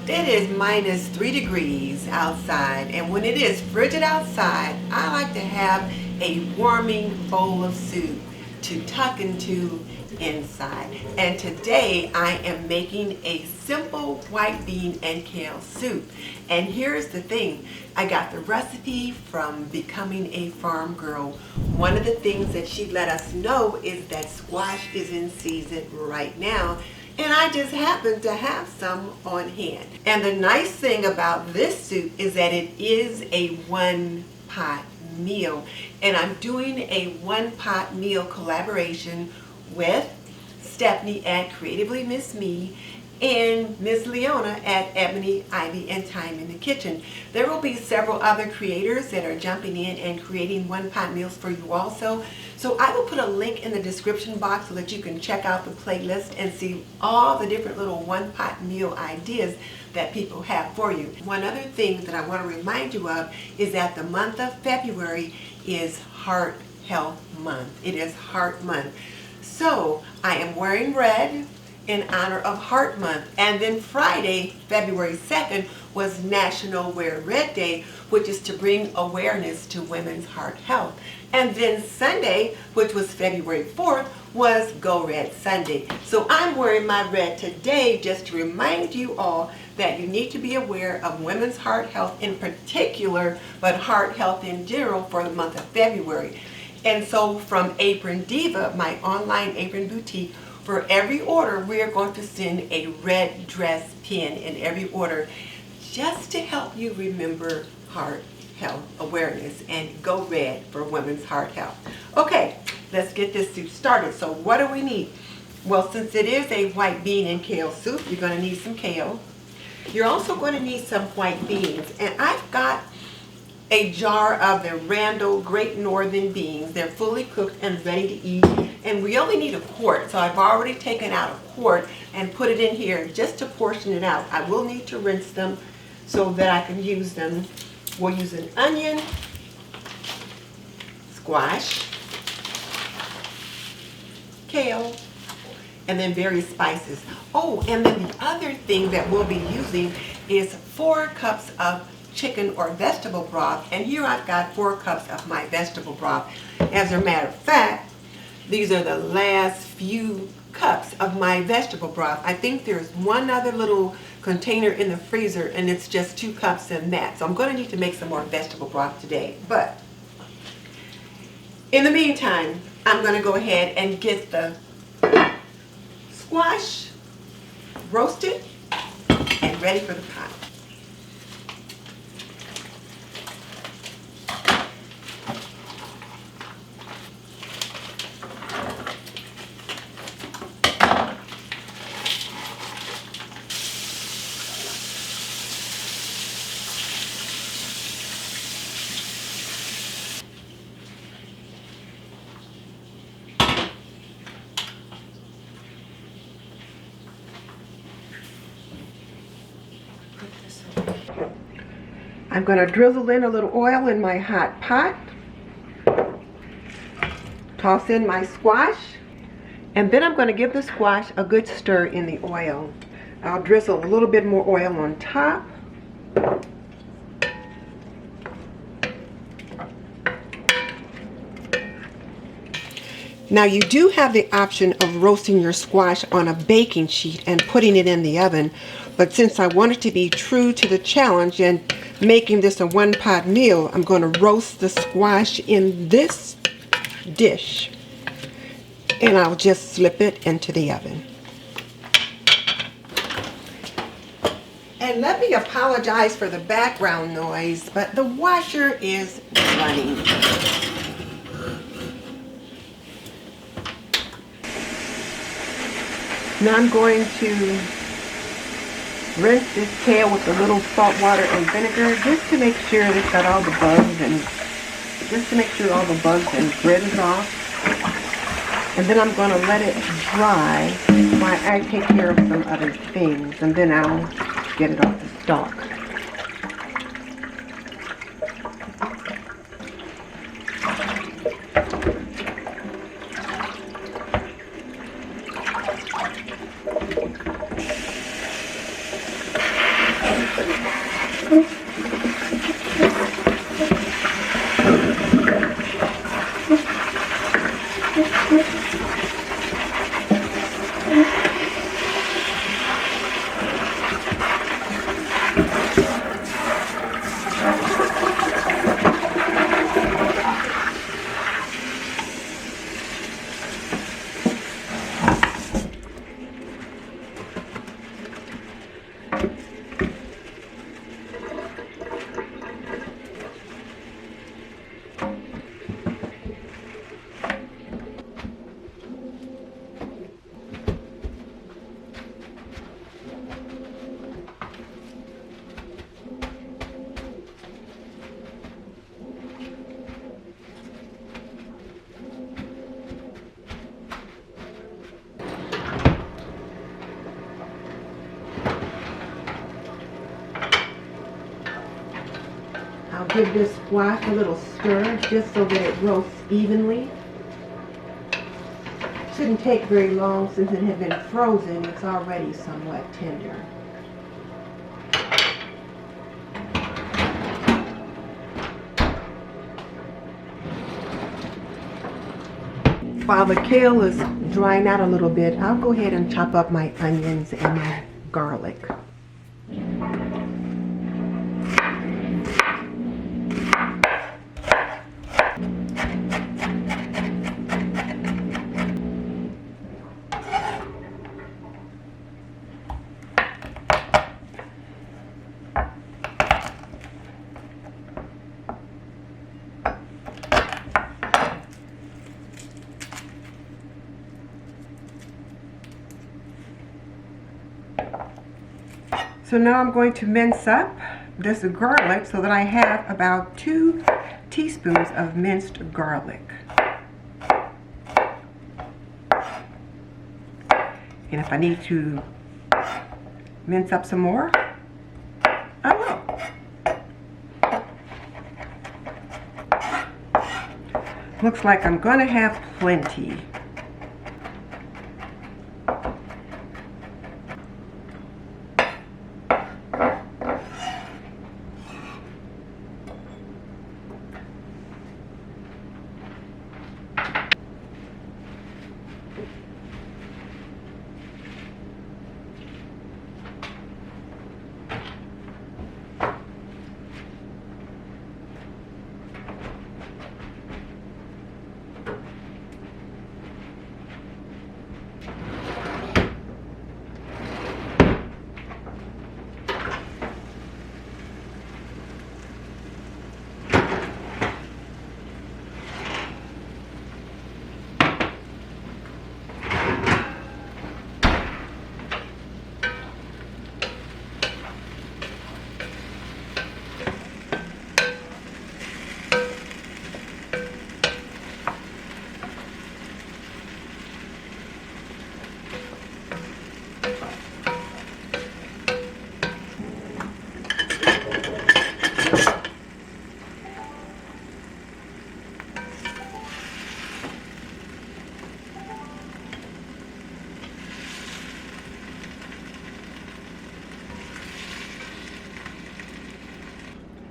It is -3 degrees outside, and when it is frigid outside, I like to have a warming bowl of soup to tuck into inside. And today I am making a simple white bean and kale soup. And here's the thing, I got the recipe from Becoming a Farm Girl. One of the things that she let us know is that squash is in season right now, and I just happen to have some on hand. And the nice thing about this soup is that it is a one-pot meal, and I'm doing a one-pot meal collaboration with Stephanie at Creatively MsMe and Miss Leona at Ebony, Ivy, and Thyme in the kitchen. There will be several other creators that are jumping in and creating one-pot meals for you also. So I will put a link in the description box so that you can check out the playlist and see all the different little one-pot meal ideas that people have for you. One other thing that I want to remind you of is that the month of February is Heart Health Month. It is Heart Month. So I am wearing red in honor of Heart Month. And then Friday, February 2nd, was National Wear Red Day, which is to bring awareness to women's heart health. And then Sunday, which was February 4th, was Go Red Sunday. So I'm wearing my red today just to remind you all that you need to be aware of women's heart health in particular, but heart health in general for the month of February. And so from Apron Diva, my online apron boutique, for every order, we are going to send a red dress pin in every order just to help you remember heart health awareness and go red for women's heart health. Okay, let's get this soup started. So what do we need? Well, since it is a white bean and kale soup, you're going to need some kale. You're also going to need some white beans. And I've got a jar of the Randall Great Northern beans. They're fully cooked and ready to eat. And we only need a quart, so I've already taken out a quart and put it in here just to portion it out. I will need to rinse them so that I can use them. We'll use an onion, squash, kale, and then various spices. Oh, and then the other thing that we'll be using is 4 cups of chicken or vegetable broth, and here I've got 4 cups of my vegetable broth. As a matter of fact, these are the last few cups of my vegetable broth. I think there's one other little container in the freezer, and it's just 2 cups in that. So I'm going to need to make some more vegetable broth today. But in the meantime, I'm going to go ahead and get the squash roasted and ready for the pot. I'm going to drizzle in a little oil in my hot pot, toss in my squash, and then I'm going to give the squash a good stir in the oil. I'll drizzle a little bit more oil on top. Now you do have the option of roasting your squash on a baking sheet and putting it in the oven, but since I wanted to be true to the challenge and making this a one-pot meal, I'm going to roast the squash in this dish, and I'll just slip it into the oven. And let me apologize for the background noise, but the washer is running. Now I'm going to rinse this kale with a little salt water and vinegar just to make sure that it's got all the bugs and grit is off. And then I'm going to let it dry while I take care of some other things, and then I'll get it off the stalk. I'll give this squash a little stir just so that it roasts evenly. Shouldn't take very long since it had been frozen. It's already somewhat tender. While the kale is drying out a little bit, I'll go ahead and chop up my onions and my garlic. So now I'm going to mince up this garlic so that I have about 2 teaspoons of minced garlic. And if I need to mince up some more, I will. Looks like I'm going to have plenty.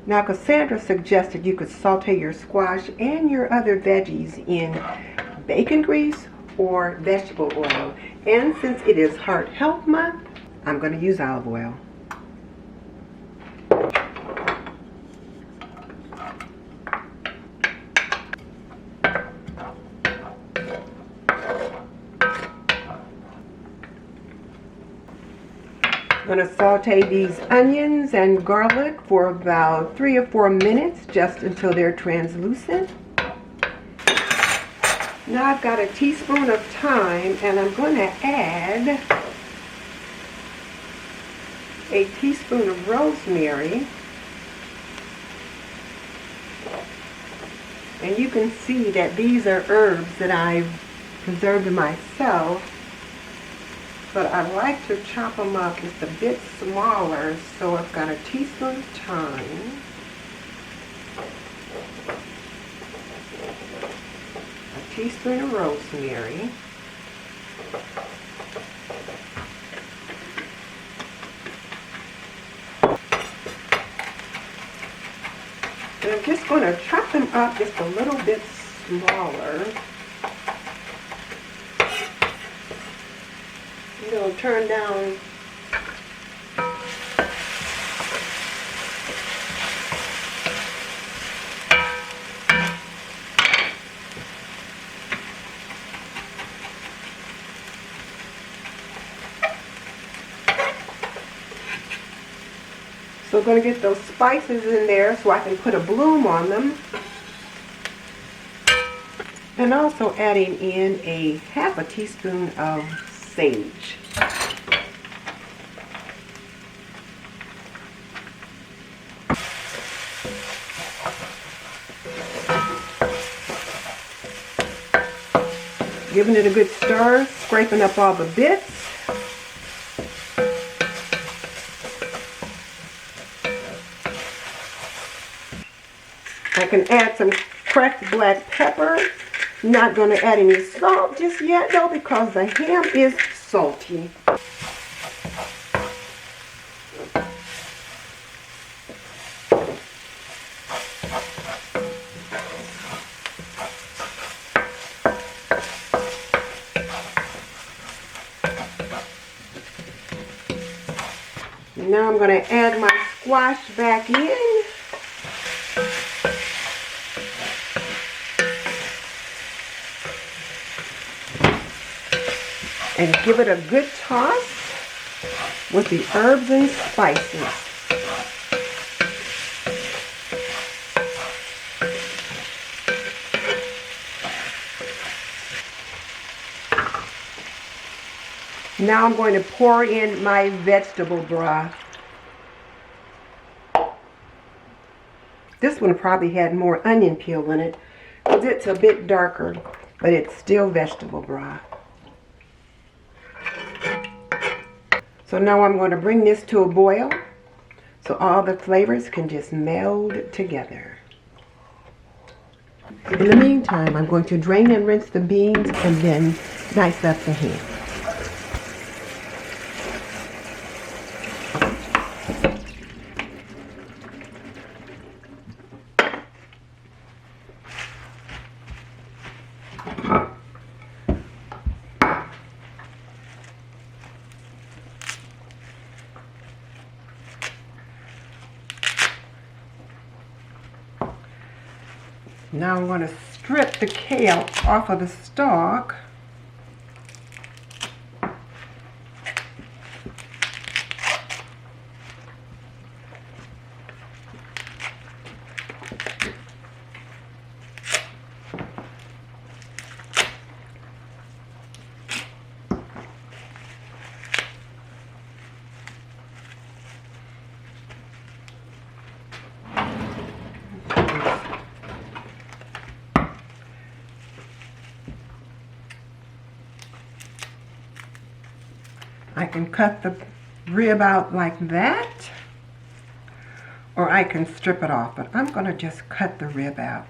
Now, Cassandra suggested you could saute your squash and your other veggies in bacon grease or vegetable oil. And since it is Heart Health Month, I'm going to use olive oil. I'm going to saute these onions and garlic for about 3 or 4 minutes, just until they're translucent. Now I've got a teaspoon of thyme, and I'm going to add a teaspoon of rosemary. And you can see that these are herbs that I've preserved myself. But I like to chop them up just a bit smaller, so I've got a teaspoon of thyme, a teaspoon of rosemary, and I'm just going to chop them up just a little bit smaller. I'm going to turn down So I'm going to get those spices in there so I can put a bloom on them. And also adding in a half a teaspoon of sage. Giving it a good stir, scraping up all the bits. I can add some cracked black pepper. Not going to add any salt just yet though because the ham is salty. Now I'm going to add my squash back in. And give it a good toss with the herbs and spices. Now I'm going to pour in my vegetable broth. This one probably had more onion peel in it because it's a bit darker, but it's still vegetable broth. So now I'm going to bring this to a boil so all the flavors can just meld together. In the meantime, I'm going to drain and rinse the beans and then dice up the ham. Now I'm going to strip the kale off of the stalk. I can cut the rib out like that, or I can strip it off, but I'm going to just cut the rib out.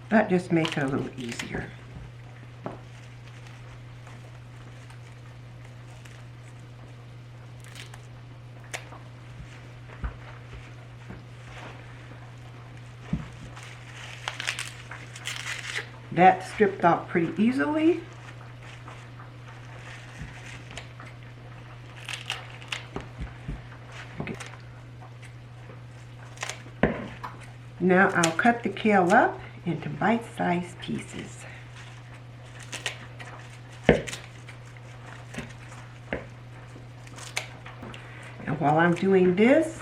That just makes it a little easier. That stripped out pretty easily. Now I'll cut the kale up into bite-sized pieces. And while I'm doing this,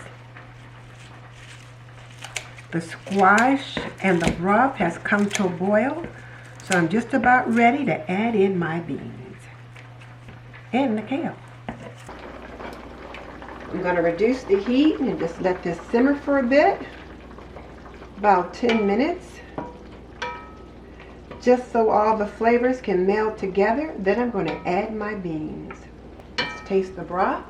the squash and the broth has come to a boil, so I'm just about ready to add in my beans and the kale. I'm going to reduce the heat and just let this simmer for a bit. About 10 minutes, just so all the flavors can meld together. Then I'm going to add my beans. Let's taste the broth.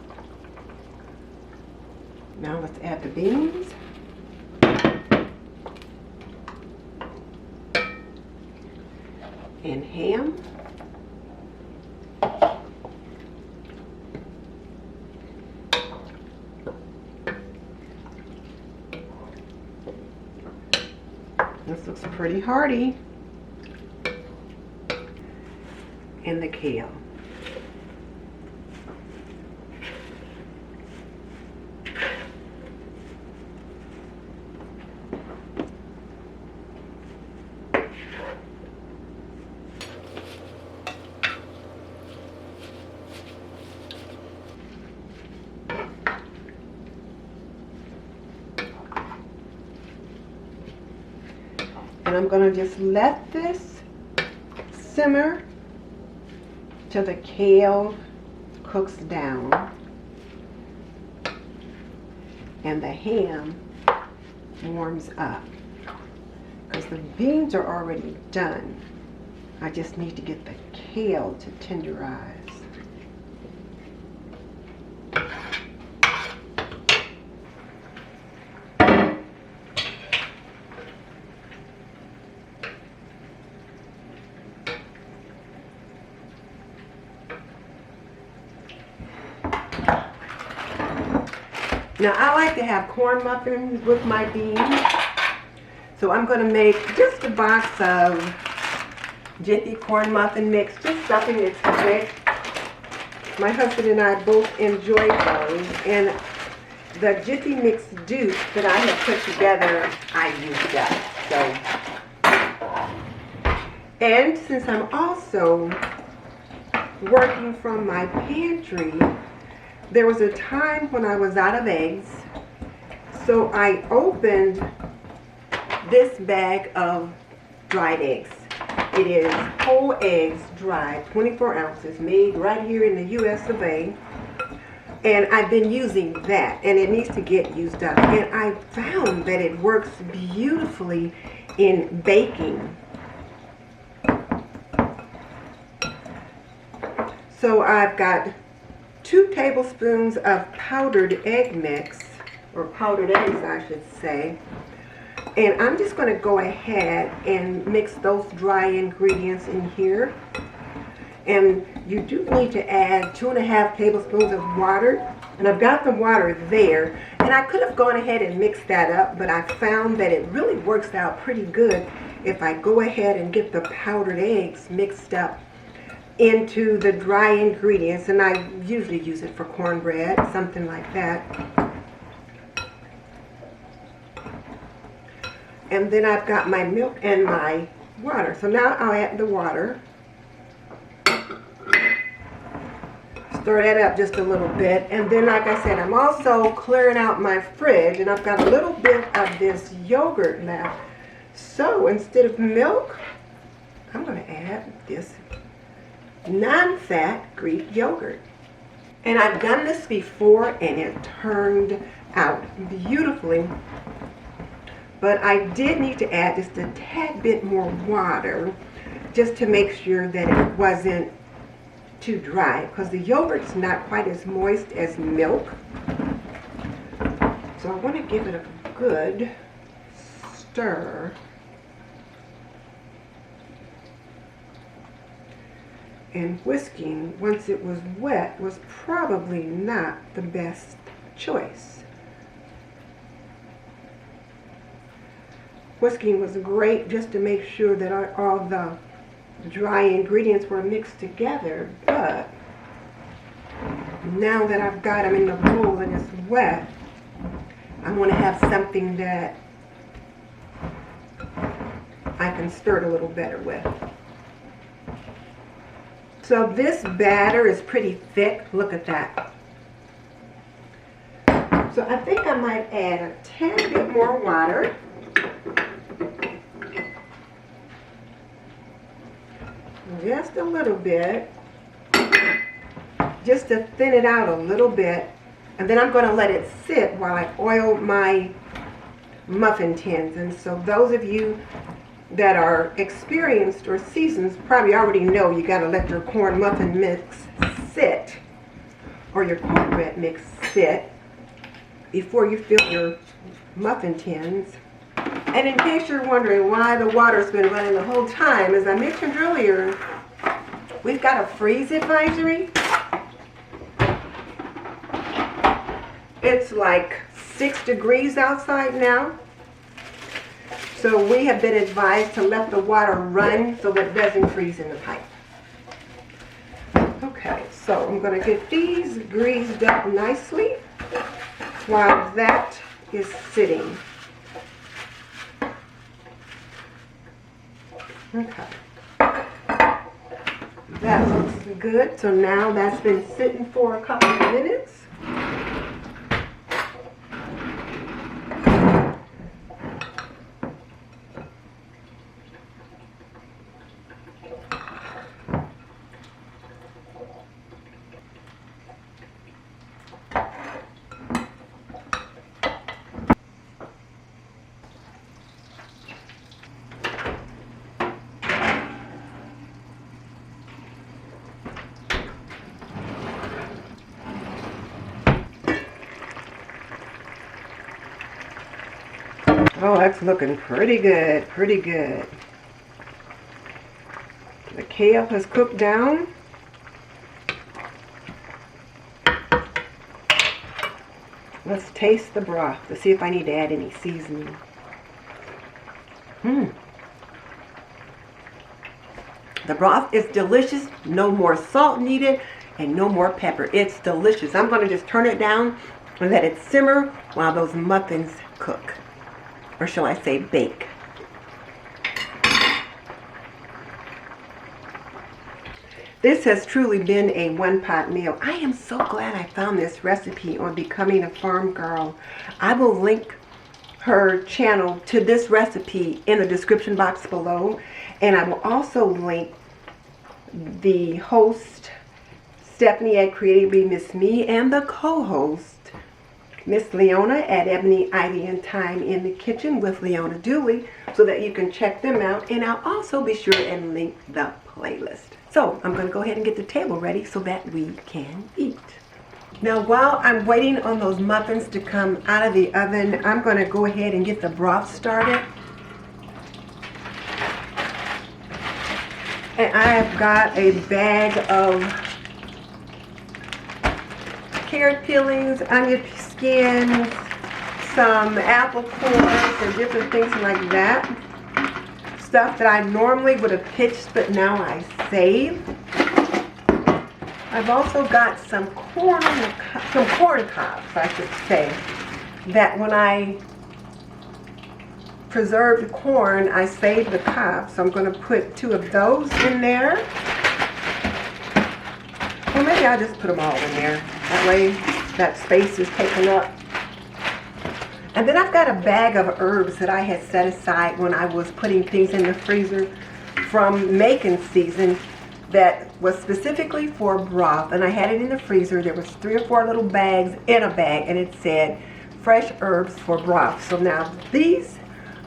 Now let's add the beans. And ham. This looks pretty hearty. And the kale. And I'm going to just let this simmer till the kale cooks down and the ham warms up. Because the beans are already done. I just need to get the kale to tenderize. Now I like to have corn muffins with my beans. So I'm going to make just a box of Jiffy corn muffin mix, just something that's quick. My husband and I both enjoy those, and the Jiffy mix dupe that I have put together, I used up. And since I'm also working from my pantry, there was a time when I was out of eggs, so I opened this bag of dried eggs. It is whole eggs, dried, 24 ounces, made right here in the US of A. And I've been using that, and it needs to get used up. And I found that it works beautifully in baking. So I've got 2 tablespoons of powdered egg mix, or powdered eggs I should say. And I'm just going to go ahead and mix those dry ingredients in here. And you do need to add 2.5 tablespoons of water. And I've got the water there. And I could have gone ahead and mixed that up, but I found that it really works out pretty good if I go ahead and get the powdered eggs mixed up into the dry ingredients. And I usually use it for cornbread, something like that. And then I've got my milk and my water. So now I'll add the water. Stir that up just a little bit. And then, like I said, I'm also clearing out my fridge. And I've got a little bit of this yogurt left. So instead of milk, I'm going to add this non-fat Greek yogurt. And I've done this before, and it turned out beautifully. But I did need to add just a tad bit more water just to make sure that it wasn't too dry, because the yogurt's not quite as moist as milk. So I want to give it a good stir. And whisking once it was wet was probably not the best choice. Whisking was great just to make sure that all the dry ingredients were mixed together, but now that I've got them in the bowl and it's wet, I want to have something that I can stir it a little better with. So this batter is pretty thick. Look at that. So I think I might add a tad bit more water. Just a little bit, just to thin it out a little bit, and then I'm going to let it sit while I oil my muffin tins. And so those of you that are experienced or seasoned probably already know you got to let your corn muffin mix sit, or your cornbread mix sit, before you fill your muffin tins. And in case you're wondering why the water's been running the whole time, as I mentioned earlier, we've got a freeze advisory. It's like 6 degrees outside now. So we have been advised to let the water run so that it doesn't freeze in the pipe. Okay, so I'm going to get these greased up nicely while that is sitting. Okay, that looks good. So now that's been sitting for a couple of minutes. Oh, that's looking pretty good, pretty good. The kale has cooked down. Let's taste the broth to see if I need to add any seasoning. The broth is delicious. No more salt needed and no more pepper. It's delicious. I'm going to just turn it down and let it simmer while those muffins cook. Or shall I say bake. This has truly been a one-pot meal. I am so glad I found this recipe on Becoming a Farm Girl. I will link her channel to this recipe in the description box below. And I will also link the host, Stephanie at Creatively MsMe, and the co-host, Miss Leona at Ebony, Ivy, and Thyme in the Kitchen with Leona Dooley, so that you can check them out. And I'll also be sure and link the playlist. So I'm going to go ahead and get the table ready so that we can eat. Now while I'm waiting on those muffins to come out of the oven, I'm going to go ahead and get the broth started. And I have got a bag of carrot peelings, onion skins, some apple cores, and different things like that. Stuff that I normally would have pitched, but now I save. I've also got some corn cobs, I should say, that when I preserve the corn, I save the cobs. So I'm going to put 2 of those in there. Well, maybe I'll just put them all in there. That way that space is taken up. And then I've got a bag of herbs that I had set aside when I was putting things in the freezer from making season that was specifically for broth. And I had it in the freezer. There was 3 or 4 little bags in a bag, and it said fresh herbs for broth. So now these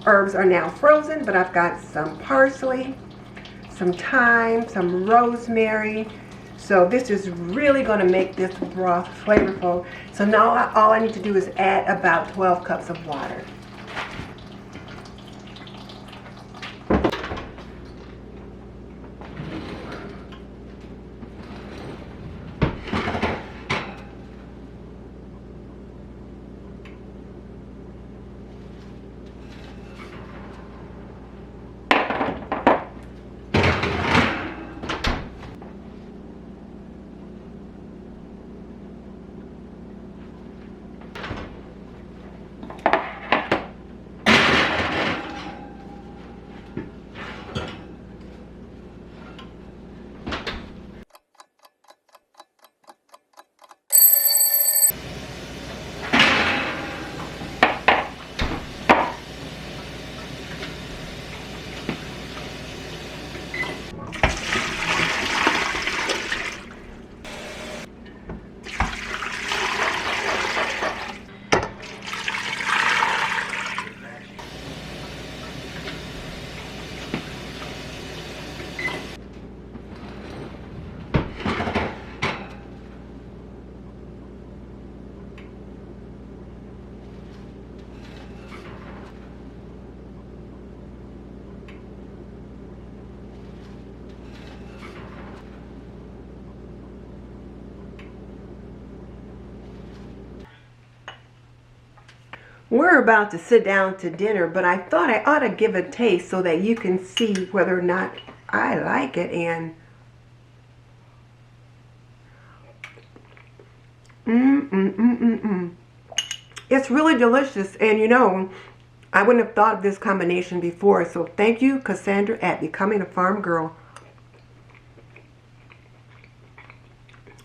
herbs are now frozen, but I've got some parsley, some thyme, some rosemary. So this is really going to make this broth flavorful. So now all I need to do is add about 12 cups of water. We're about to sit down to dinner, but I thought I ought to give a taste so that you can see whether or not I like it. And it's really delicious. And you know, I wouldn't have thought of this combination before. So thank you, Cassandra at Becoming a Farm Girl.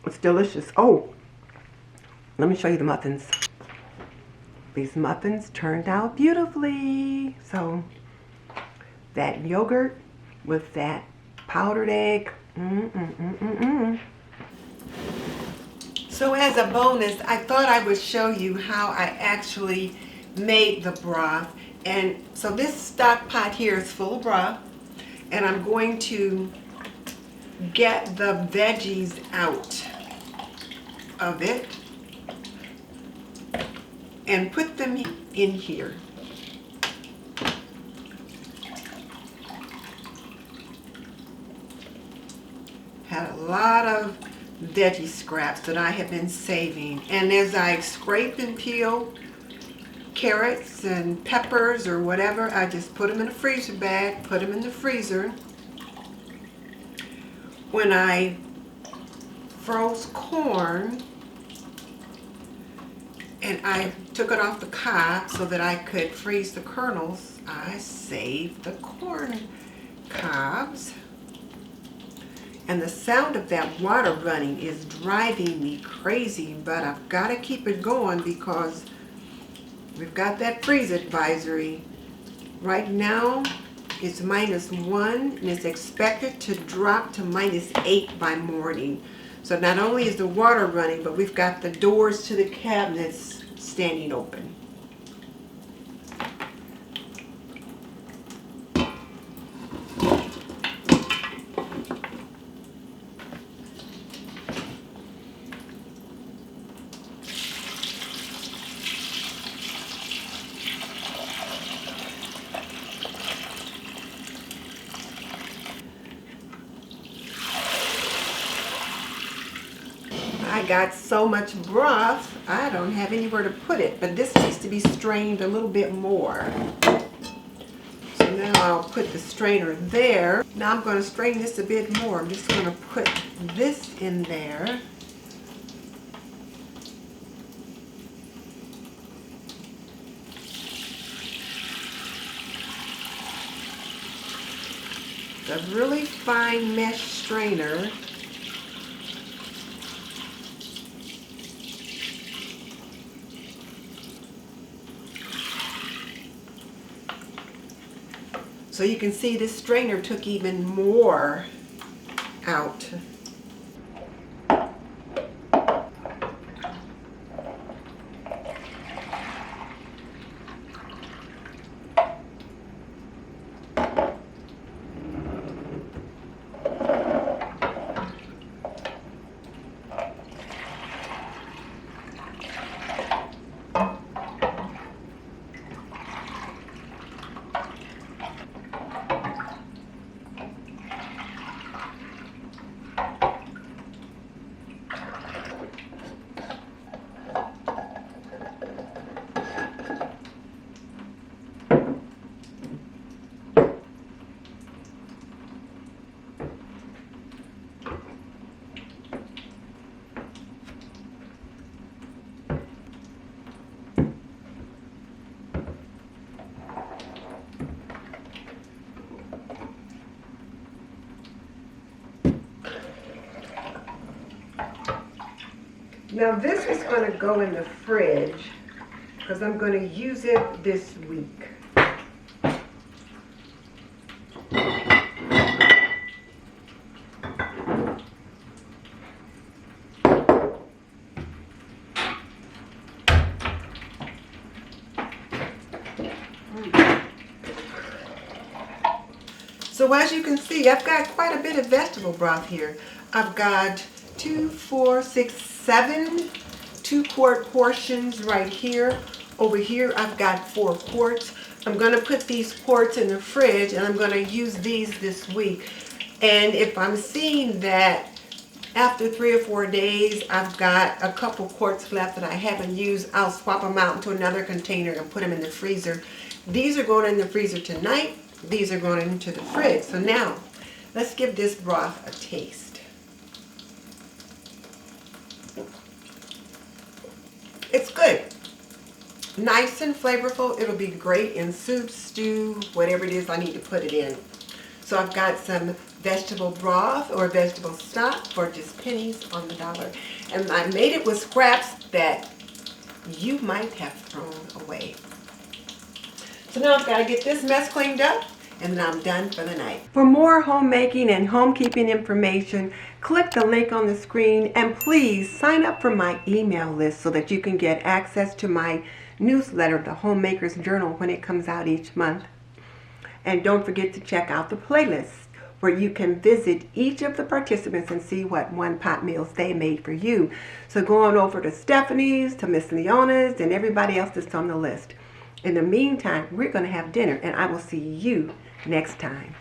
It's delicious. Oh, let me show you the muffins. These muffins turned out beautifully. So that yogurt with that powdered egg. So as a bonus, I thought I would show you how I actually made the broth. And so this stock pot here is full of broth, and I'm going to get the veggies out of it and put them in here. Had a lot of veggie scraps that I have been saving. And as I scrape and peel carrots and peppers or whatever, I just put them in a freezer bag, put them in the freezer. When I froze corn, and I took it off the cob so that I could freeze the kernels, I saved the corn cobs. And the sound of that water running is driving me crazy, but I've got to keep it going because we've got that freeze advisory. Right now it's -1 and it's expected to drop to -8 by morning. So not only is the water running, but we've got the doors to the cabinets standing open. I got so much broth, I don't have anywhere to put it, but this needs to be strained a little bit more. So now I'll put the strainer there. Now I'm going to strain this a bit more. I'm just going to put this in there. A really fine mesh strainer. So you can see this strainer took even more out. Now this is going to go in the fridge because I'm going to use it this week. So as you can see, I've got quite a bit of vegetable broth here. I've got 2, 4, 6, 7 2-quart portions right here. Over here I've got 4 quarts. I'm going to put these quarts in the fridge and I'm going to use these this week. And if I'm seeing that after 3 or 4 days I've got a couple quarts left that I haven't used, I'll swap them out into another container and put them in the freezer. These are going in the freezer tonight. These are going into the fridge. So now let's give this broth a taste. It's good. Nice and flavorful. It'll be great in soup, stew, whatever it is I need to put it in. So I've got some vegetable broth or vegetable stock for just pennies on the dollar. And I made it with scraps that you might have thrown away. So now I've got to get this mess cleaned up and then I'm done for the night. For more homemaking and homekeeping information, click the link on the screen and please sign up for my email list so that you can get access to my newsletter, The Homemaker's Journal, when it comes out each month. And don't forget to check out the playlist where you can visit each of the participants and see what one-pot meals they made for you. So go on over to Stephanie's, to Miss Leona's, and everybody else that's on the list. In the meantime, we're going to have dinner and I will see you next time.